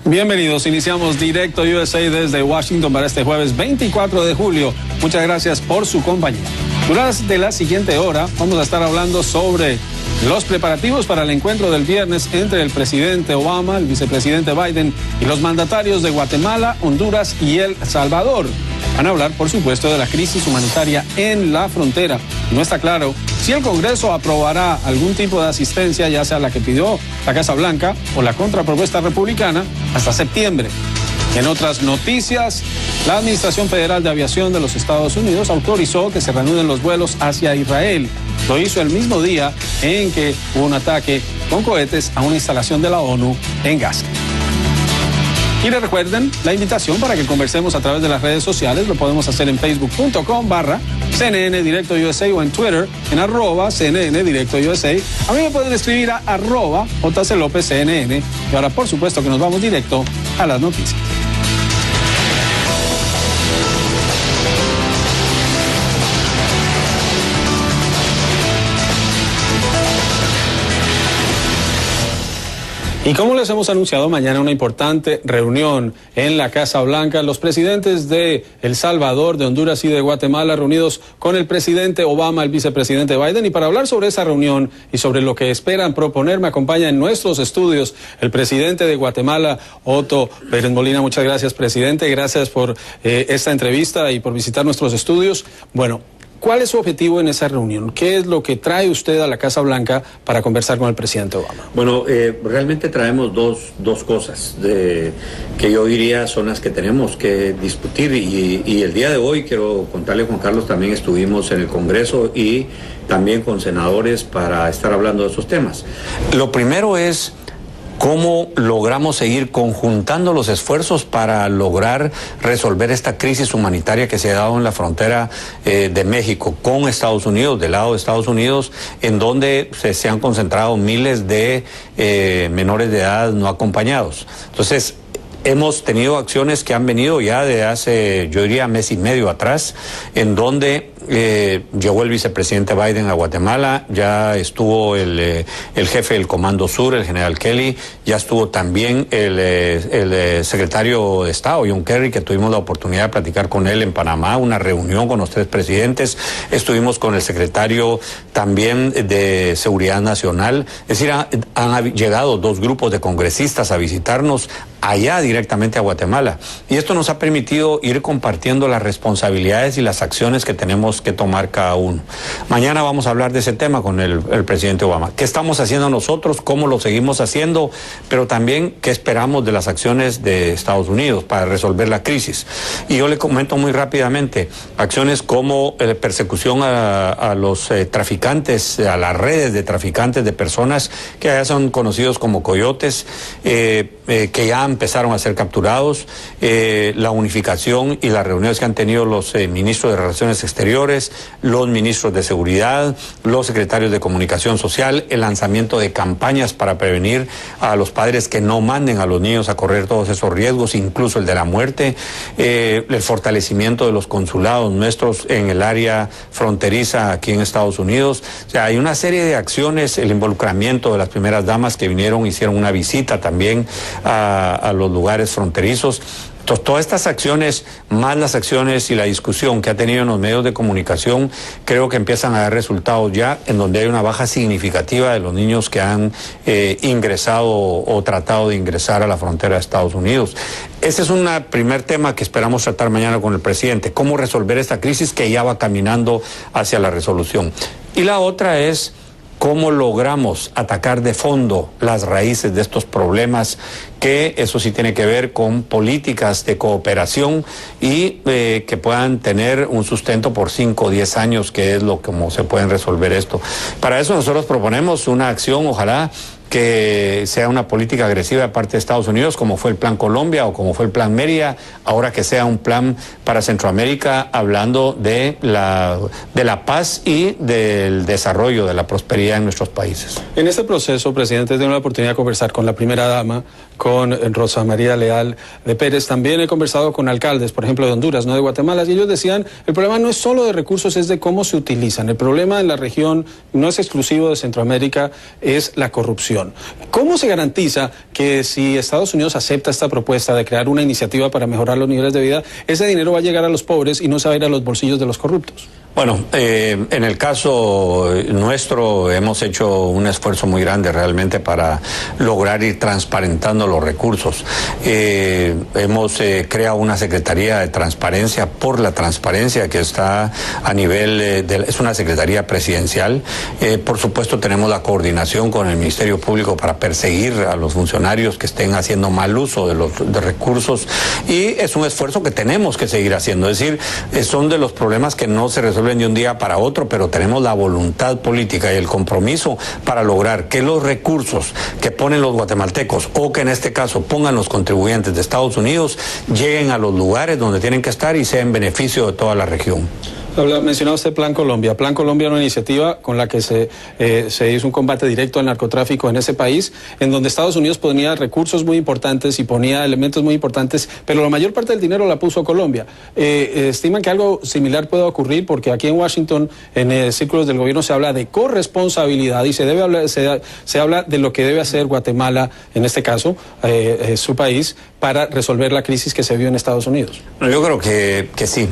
Bienvenidos, iniciamos Directo USA desde Washington para este jueves 24 de julio. Muchas gracias por su compañía. Durante la siguiente hora vamos a estar hablando sobre los preparativos para el encuentro del viernes entre el presidente Obama, el vicepresidente Biden y los mandatarios de Guatemala, Honduras y El Salvador. Van a hablar, por supuesto, de la crisis humanitaria en la frontera. No está claro si el Congreso aprobará algún tipo de asistencia, ya sea la que pidió la Casa Blanca o la contrapropuesta republicana, hasta septiembre. En otras noticias, la Administración Federal de Aviación de los Estados Unidos autorizó que se reanuden los vuelos hacia Israel. Lo hizo el mismo día en que hubo un ataque con cohetes a una instalación de la ONU en Gaza. Y les recuerden la invitación para que conversemos a través de las redes sociales. Lo podemos hacer en facebook.com/CNN Directo USA o en Twitter en @CNN Directo USA. A mí me pueden escribir a @JCLopezCNN. Y ahora, por supuesto, que nos vamos directo a las noticias. Y como les hemos anunciado, mañana una importante reunión en la Casa Blanca. Los presidentes de El Salvador, de Honduras y de Guatemala reunidos con el presidente Obama, el vicepresidente Biden. Y para hablar sobre esa reunión y sobre lo que esperan proponer, me acompaña en nuestros estudios el presidente de Guatemala, Otto Pérez Molina. Muchas gracias, presidente. Gracias por esta entrevista y por visitar nuestros estudios. Bueno, ¿cuál es su objetivo en esa reunión? ¿Qué es lo que trae usted a la Casa Blanca para conversar con el presidente Obama? Bueno, realmente traemos dos cosas que yo diría son las que tenemos que discutir y el día de hoy, quiero contarle, Juan Carlos, también estuvimos en el Congreso y también con senadores para estar hablando de esos temas. Lo primero es cómo logramos seguir conjuntando los esfuerzos para lograr resolver esta crisis humanitaria que se ha dado en la frontera de México con Estados Unidos, del lado de Estados Unidos, en donde se han concentrado miles de menores de edad no acompañados. Entonces, hemos tenido acciones que han venido ya de hace, yo diría, mes y medio atrás, en donde llegó el vicepresidente Biden a Guatemala, ya estuvo el jefe del Comando Sur, el general Kelly, ya estuvo también el secretario de Estado, John Kerry, que tuvimos la oportunidad de platicar con él en Panamá, una reunión con los tres presidentes. Estuvimos con el secretario también de Seguridad Nacional. Es decir, han llegado dos grupos de congresistas a visitarnos allá directamente a Guatemala. Y esto nos ha permitido ir compartiendo las responsabilidades y las acciones que tenemos que tomar cada uno. Mañana vamos a hablar de ese tema con el presidente Obama. ¿Qué estamos haciendo nosotros? ¿Cómo lo seguimos haciendo? Pero también, ¿qué esperamos de las acciones de Estados Unidos para resolver la crisis? Y yo le comento muy rápidamente, acciones como persecución a los traficantes, a las redes de traficantes de personas que ya son conocidos como coyotes, que ya empezaron a ser capturados, la unificación y las reuniones que han tenido los ministros de Relaciones Exteriores, los ministros de Seguridad, los secretarios de Comunicación Social, el lanzamiento de campañas para prevenir a los padres que no manden a los niños a correr todos esos riesgos, incluso el de la muerte, el fortalecimiento de los consulados nuestros en el área fronteriza aquí en Estados Unidos. O sea, hay una serie de acciones, el involucramiento de las primeras damas que vinieron, hicieron una visita también a los lugares fronterizos. Entonces, todas estas acciones, más las acciones y la discusión que ha tenido en los medios de comunicación, creo que empiezan a dar resultados ya, en donde hay una baja significativa de los niños que han ingresado o tratado de ingresar a la frontera de Estados Unidos. Ese es un primer tema que esperamos tratar mañana con el presidente, cómo resolver esta crisis que ya va caminando hacia la resolución. Y la otra es cómo logramos atacar de fondo las raíces de estos problemas, que eso sí tiene que ver con políticas de cooperación y que puedan tener un sustento por 5 o 10 años, que es como se pueden resolver esto. Para eso nosotros proponemos una acción, ojalá, que sea una política agresiva de parte de Estados Unidos, como fue el Plan Colombia o como fue el Plan Mérida, ahora que sea un plan para Centroamérica, hablando de la paz y del desarrollo, de la prosperidad en nuestros países. En este proceso, presidente, tengo la oportunidad de conversar con la primera dama, con Rosa María Leal de Pérez. También he conversado con alcaldes, por ejemplo, de Honduras, no de Guatemala, y ellos decían, el problema no es solo de recursos, es de cómo se utilizan. El problema en la región no es exclusivo de Centroamérica, es la corrupción. solución. ¿Cómo se garantiza que si Estados Unidos acepta esta propuesta de crear una iniciativa para mejorar los niveles de vida, ese dinero va a llegar a los pobres y no se va a ir a los bolsillos de los corruptos? Bueno, en el caso nuestro hemos hecho un esfuerzo muy grande realmente para lograr ir transparentando los recursos. Hemos creado una Secretaría de Transparencia por la Transparencia que está a nivel, es una Secretaría Presidencial. Por supuesto tenemos la coordinación con el Ministerio Público para perseguir a los funcionarios que estén haciendo mal uso de los recursos, y es un esfuerzo que tenemos que seguir haciendo. Es decir, son de los problemas que no se resuelven de un día para otro, pero tenemos la voluntad política y el compromiso para lograr que los recursos que ponen los guatemaltecos, o que en este caso pongan los contribuyentes de Estados Unidos, lleguen a los lugares donde tienen que estar y sea en beneficio de toda la región. Mencionaba usted Plan Colombia. Plan Colombia es una iniciativa con la que se hizo un combate directo al narcotráfico en ese país, en donde Estados Unidos ponía recursos muy importantes y ponía elementos muy importantes, pero la mayor parte del dinero la puso Colombia. ¿Estiman que algo similar pueda ocurrir? Porque aquí en Washington, en círculos del gobierno, se habla de corresponsabilidad y se habla de lo que debe hacer Guatemala, en este caso, su país, para resolver la crisis que se vio en Estados Unidos. Yo creo que sí.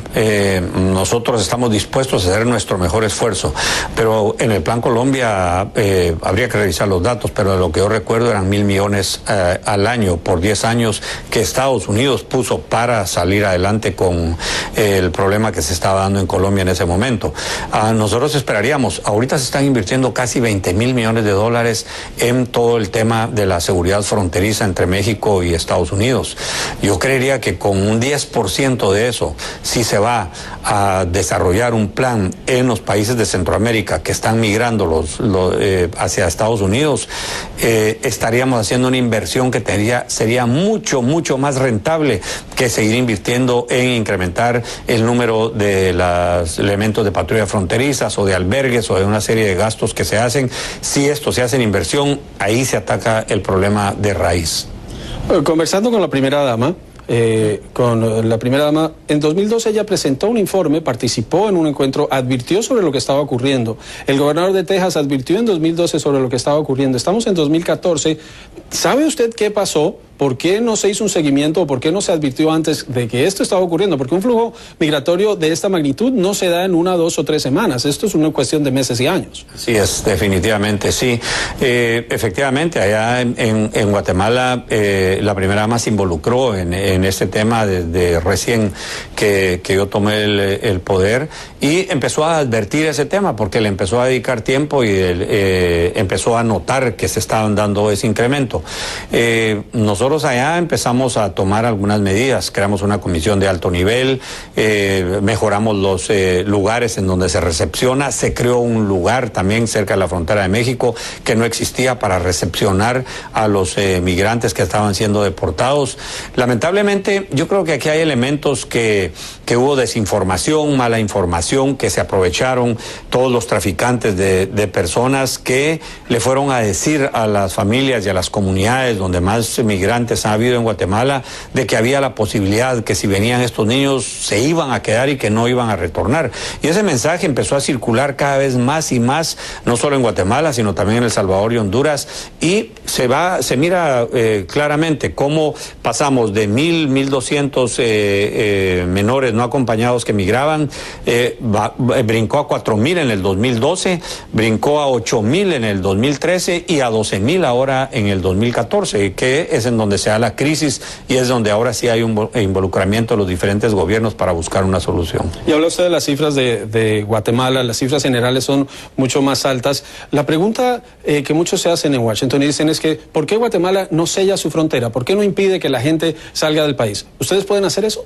Nosotros estamos dispuestos a hacer nuestro mejor esfuerzo, pero en el Plan Colombia habría que revisar los datos, pero lo que yo recuerdo eran 1.000 millones al año por 10 años que Estados Unidos puso para salir adelante con el problema que se estaba dando en Colombia en ese momento. Nosotros esperaríamos, ahorita se están invirtiendo casi 20.000 millones de dólares en todo el tema de la seguridad fronteriza entre México y Estados Unidos. Yo creería que con un 10% de eso, si se va a desarrollar un plan en los países de Centroamérica que están migrando hacia Estados Unidos, estaríamos haciendo una inversión que sería mucho más rentable que seguir invirtiendo en incrementar el número de los elementos de patrulla fronterizas o de albergues o de una serie de gastos que se hacen. Si esto se hace en inversión, ahí se ataca el problema de raíz. Conversando con la primera dama, en 2012 ella presentó un informe, participó en un encuentro, advirtió sobre lo que estaba ocurriendo. El gobernador de Texas advirtió en 2012 sobre lo que estaba ocurriendo. Estamos en 2014. ¿Sabe usted qué pasó? ¿Por qué no se hizo un seguimiento o por qué no se advirtió antes de que esto estaba ocurriendo? Porque un flujo migratorio de esta magnitud no se da en 1, 2 o 3 semanas. Esto es una cuestión de meses y años. Sí, es definitivamente, sí. Efectivamente, allá en Guatemala, la primera dama se involucró en este tema desde recién que yo tomé el poder, y empezó a advertir ese tema porque le empezó a dedicar tiempo y empezó a notar que se estaban dando ese incremento. Nosotros allá empezamos a tomar algunas medidas, creamos una comisión de alto nivel, mejoramos los lugares en donde se recepciona, se creó un lugar también cerca de la frontera de México que no existía para recepcionar a los migrantes que estaban siendo deportados. Lamentablemente, yo creo que aquí hay elementos que hubo desinformación, mala información, que se aprovecharon todos los traficantes de personas que le fueron a decir a las familias y a las comunidades donde más migrantes ha habido en Guatemala, de que había la posibilidad que si venían estos niños se iban a quedar y que no iban a retornar. Y ese mensaje empezó a circular cada vez más y más, no solo en Guatemala, sino también en El Salvador y Honduras, y se mira claramente cómo pasamos de 1.200 menores no acompañados que migraban, brincó a 4.000 en el 2012, brincó a 8.000 en el 2013 y a 12.000 ahora en el 2014, que es en donde se da la crisis y es donde ahora sí hay un involucramiento de los diferentes gobiernos para buscar una solución. Y habla usted de las cifras de Guatemala, las cifras generales son mucho más altas. La pregunta que muchos se hacen en Washington y dicen es que ¿por qué Guatemala no sella su frontera? ¿Por qué no impide que la gente salga del país? ¿Ustedes pueden hacer eso?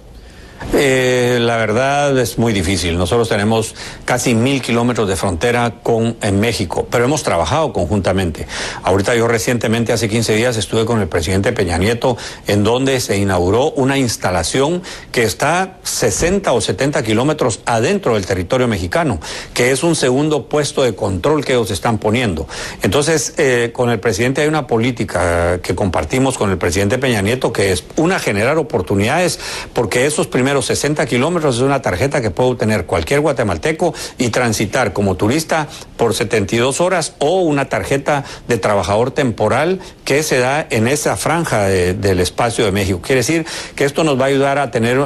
La verdad es muy difícil. Nosotros tenemos casi 1.000 kilómetros de frontera en México, pero hemos trabajado conjuntamente. Ahorita yo recientemente, hace 15 días, estuve con el presidente Peña Nieto, en donde se inauguró una instalación que está 60 o 70 kilómetros adentro del territorio mexicano, que es un segundo puesto de control que ellos están poniendo. Entonces, con el presidente hay una política que compartimos con el presidente Peña Nieto, que es generar oportunidades, porque esos primeros primeros 60 kilómetros es una tarjeta que puede obtener cualquier guatemalteco y transitar como turista por 72 horas, o una tarjeta de trabajador temporal que se da en esa franja del espacio de México. Quiere decir que esto nos va a ayudar a tener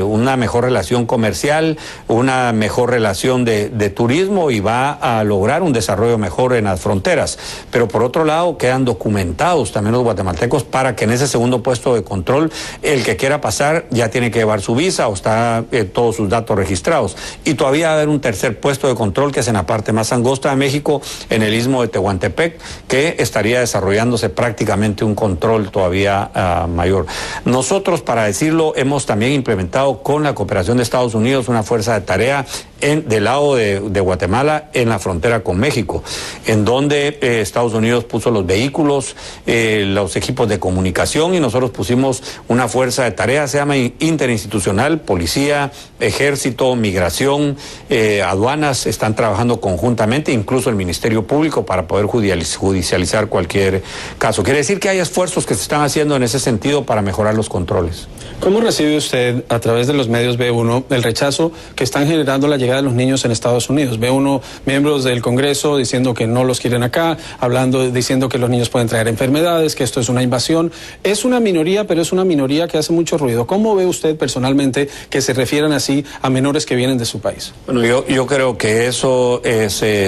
una mejor relación comercial, una mejor relación de turismo, y va a lograr un desarrollo mejor en las fronteras. Pero por otro lado, quedan documentados también los guatemaltecos para que en ese segundo puesto de control el que quiera pasar ya tiene que llevar su visa o está todos sus datos registrados. Y todavía va a haber un tercer puesto de control que es en la parte más angosta de México, en el istmo de Tehuantepec, que estaría desarrollándose prácticamente un control todavía mayor. Nosotros, para decirlo, hemos también implementado con la cooperación de Estados Unidos una fuerza de tarea del lado de Guatemala en la frontera con México, en donde Estados Unidos puso los vehículos, los equipos de comunicación, y nosotros pusimos una fuerza de tarea, se llama interinstitucional, policía, ejército, migración, aduanas, están trabajando conjuntamente, incluso el Ministerio Público, para poder judicializar cualquier caso. Quiere decir que hay esfuerzos que se están haciendo en ese sentido para mejorar los controles. ¿Cómo recibe usted, a través de los medios B1, el rechazo que están generando la llegada de los niños en Estados Unidos? B1, miembros del Congreso diciendo que no los quieren acá, diciendo que los niños pueden traer enfermedades, que esto es una invasión. Es una minoría, pero es una minoría que hace mucho ruido. ¿Cómo ve usted personalmente que se refieran así a menores que vienen de su país? Bueno, yo creo que eso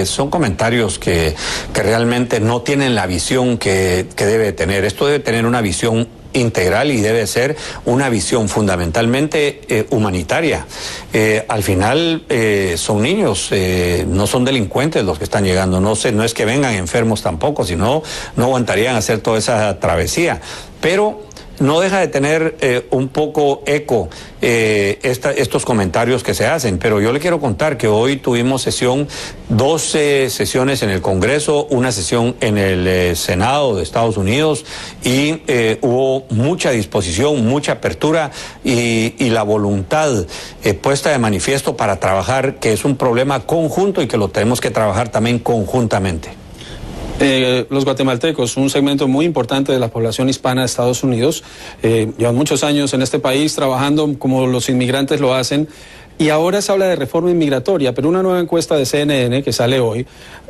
son comentarios que realmente no tienen la visión que debe tener. Esto debe tener una visión integral y debe ser una visión fundamentalmente humanitaria. Al final son niños, no son delincuentes los que están llegando, no es que vengan enfermos tampoco, sino no aguantarían hacer toda esa travesía, pero no deja de tener un poco eco estos comentarios que se hacen. Pero yo le quiero contar que hoy tuvimos dos sesiones en el Congreso, una sesión en el Senado de Estados Unidos, y hubo mucha disposición, mucha apertura y la voluntad puesta de manifiesto para trabajar, que es un problema conjunto y que lo tenemos que trabajar también conjuntamente. Los guatemaltecos, un segmento muy importante de la población hispana de Estados Unidos, llevan muchos años en este país trabajando como los inmigrantes lo hacen, y ahora se habla de reforma inmigratoria, pero una nueva encuesta de CNN que sale hoy,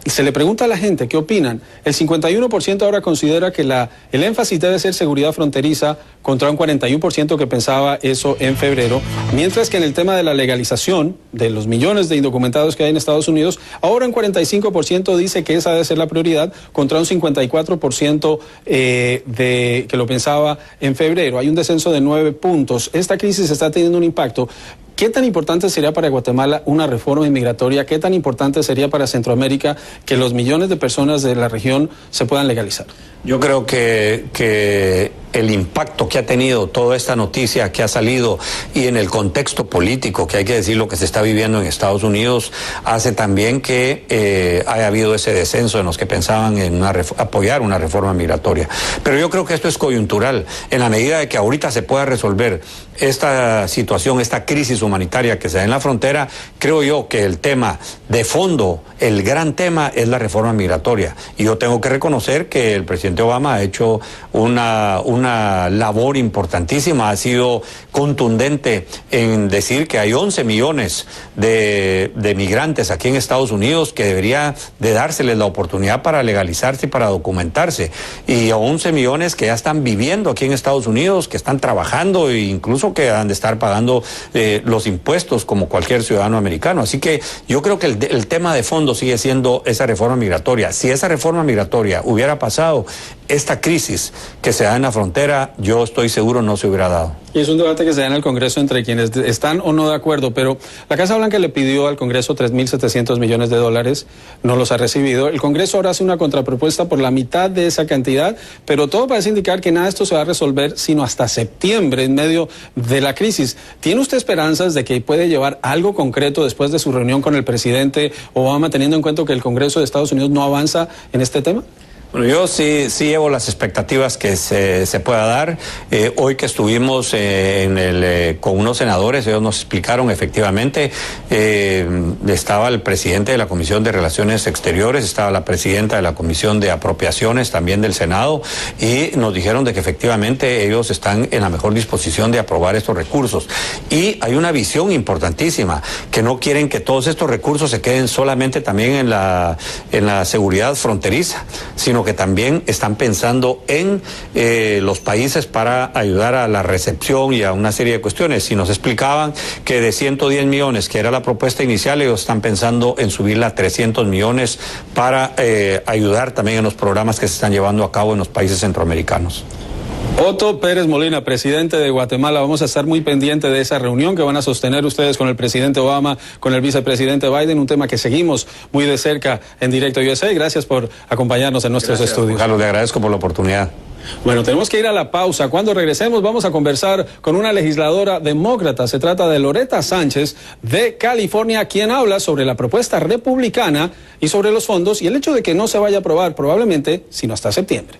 se le pregunta a la gente qué opinan. El 51% ahora considera que el énfasis debe ser seguridad fronteriza, contra un 41% que pensaba eso en febrero, mientras que en el tema de la legalización de los millones de indocumentados que hay en Estados Unidos, ahora un 45% dice que esa debe ser la prioridad, contra un 54% que lo pensaba en febrero. Hay un descenso de 9 puntos. Esta crisis está teniendo un impacto. ¿Qué tan importante sería para Guatemala una reforma inmigratoria? ¿Qué tan importante sería para Centroamérica que los millones de personas de la región se puedan legalizar? Yo creo que el impacto que ha tenido toda esta noticia que ha salido, y en el contexto político, que hay que decir lo que se está viviendo en Estados Unidos, hace también que haya habido ese descenso en los que pensaban en apoyar una reforma migratoria. Pero yo creo que esto es coyuntural. En la medida de que ahorita se pueda resolver esta situación, esta crisis humanitaria que se da en la frontera, creo yo que el tema de fondo, el gran tema, es la reforma migratoria. Y yo tengo que reconocer que el presidente Obama ha hecho una labor importantísima, ha sido contundente en decir que hay 11 millones de migrantes aquí en Estados Unidos que debería de dárseles la oportunidad para legalizarse y para documentarse, y 11 millones que ya están viviendo aquí en Estados Unidos, que están trabajando e incluso que han de estar pagando los impuestos como cualquier ciudadano americano. Así que yo creo que el tema de fondo sigue siendo esa reforma migratoria. Si esa reforma migratoria hubiera pasado, esta crisis que se da en la frontera, yo estoy seguro no se hubiera dado. Y es un debate que se da en el Congreso entre quienes están o no de acuerdo, pero la Casa Blanca le pidió al Congreso $3.700 millones, no los ha recibido. El Congreso ahora hace una contrapropuesta por la mitad de esa cantidad, pero todo parece indicar que nada de esto se va a resolver sino hasta septiembre, en medio de la crisis. ¿Tiene usted esperanzas de que puede llevar algo concreto después de su reunión con el presidente Obama, teniendo en cuenta que el Congreso de Estados Unidos no avanza en este tema? Bueno, yo sí llevo las expectativas que se pueda dar. Hoy que estuvimos con unos senadores, ellos nos explicaron efectivamente, estaba el presidente de la Comisión de Relaciones Exteriores, estaba la presidenta de la Comisión de Apropiaciones también del Senado, y nos dijeron de que efectivamente ellos están en la mejor disposición de aprobar estos recursos. Y hay una visión importantísima, que no quieren que todos estos recursos se queden solamente también en la seguridad fronteriza, sino que también están pensando en los países para ayudar a la recepción y a una serie de cuestiones. Y nos explicaban que de 110 millones, que era la propuesta inicial, ellos están pensando en subirla a 300 millones para ayudar también en los programas que se están llevando a cabo en los países centroamericanos. Otto Pérez Molina, presidente de Guatemala, vamos a estar muy pendientes de esa reunión que van a sostener ustedes con el presidente Obama, con el vicepresidente Biden, un tema que seguimos muy de cerca en Directo USA. Gracias por acompañarnos en nuestros estudios. Carlos, le agradezco por la oportunidad. Bueno, tenemos que ir a la pausa. Cuando regresemos vamos a conversar con una legisladora demócrata. Se trata de Loretta Sánchez de California, quien habla sobre la propuesta republicana y sobre los fondos y el hecho de que no se vaya a aprobar probablemente sino hasta septiembre.